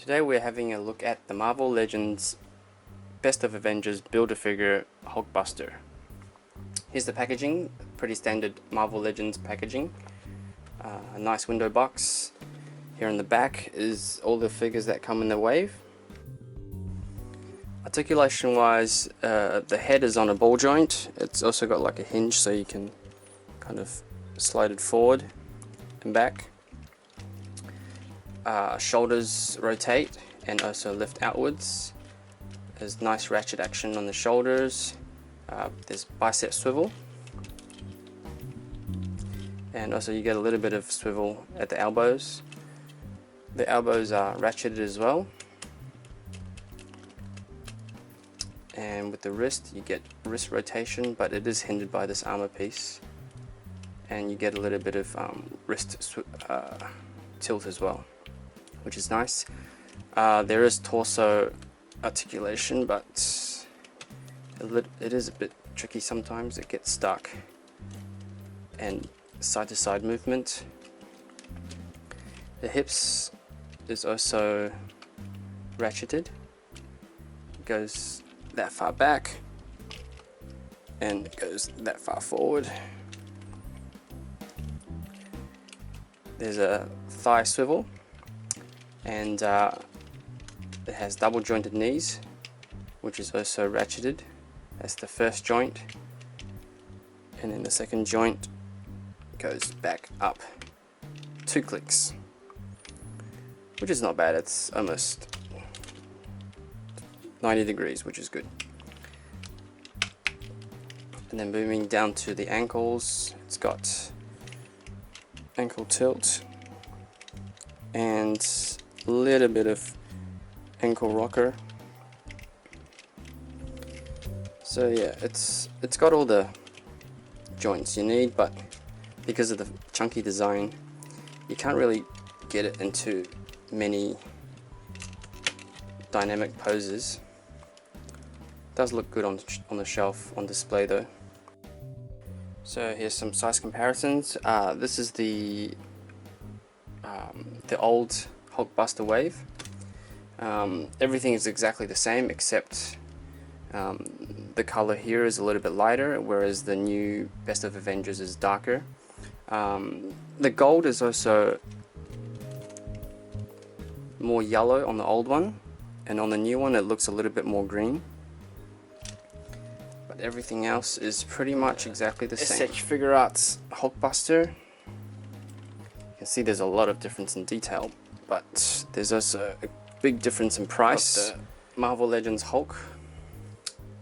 Today we're having a look at the Marvel Legends Best of Avengers Build-A-Figure Hulkbuster. Here's the packaging, pretty standard Marvel Legends packaging. A nice window box. Here in the back is all the figures that come in the wave. Articulation wise, the head is on a ball joint. It's also got like a hinge so you can kind of slide it forward and back. Shoulders rotate and also lift outwards. There's nice ratchet action on the shoulders. There's bicep swivel, and also you get a little bit of swivel at the elbows. The elbows are ratcheted as well, and with the wrist you get wrist rotation, but it is hindered by this armor piece, and you get a little bit of wrist tilt as well, which is nice. There is torso articulation, but it is a bit tricky sometimes. It gets stuck, and side to side movement. The hips is also ratcheted. It goes that far back and it goes that far forward. There's a thigh swivel, and it has double jointed knees, which is also ratcheted. That's the first joint, and then the second joint goes back up 2 clicks, which is not bad. It's almost 90 degrees, which is good. And then moving down to the ankles, it's got ankle tilt and a little bit of ankle rocker. So yeah, it's got all the joints you need, but because of the chunky design you can't really get it into many dynamic poses. It does look good on the shelf on display though. So here's some size comparisons. This is the old Hulkbuster wave. Everything is exactly the same except the color here is a little bit lighter, whereas the new Best of Avengers is darker. The gold is also more yellow on the old one, and on the new one it looks a little bit more green. But everything else is pretty much exactly the same. SH Figure Arts Hulkbuster. You can see there's a lot of difference in detail, but there's also a big difference in price. The Marvel Legends Hulk,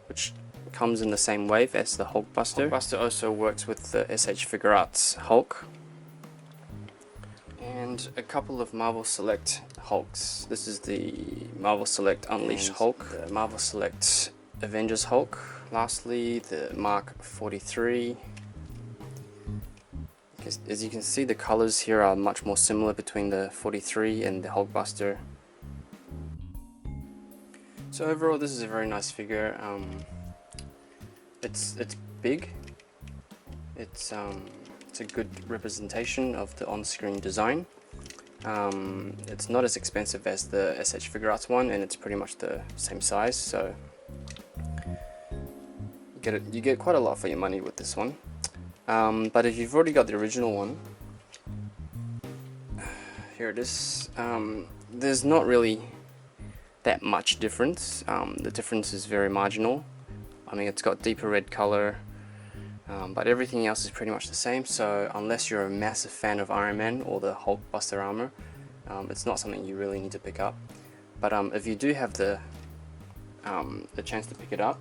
which comes in the same wave as the Hulkbuster. Hulkbuster also works with the SH Figure Arts Hulk. And a couple of Marvel Select Hulks. This is the Marvel Select Unleashed Hulk, the Marvel Select Avengers Hulk. Lastly, the Mark 43. As you can see, the colors here are much more similar between the 43 and the Hulkbuster. So overall, this is a very nice figure. It's big. It's a good representation of the on-screen design. It's not as expensive as the SH Figure Arts one, and it's pretty much the same size. So you get quite a lot for your money with this one. But if you've already got the original one, here it is. There's not really that much difference. The difference is very marginal. I mean, it's got deeper red color, but everything else is pretty much the same. So unless you're a massive fan of Iron Man or the Hulkbuster armor, it's not something you really need to pick up. But if you do have the chance to pick it up,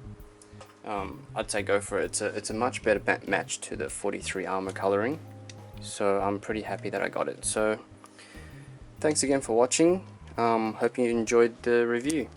I'd say go for it. It's a much better match to the 43 armor coloring, so I'm pretty happy that I got it. So thanks again for watching. Hope you enjoyed the review.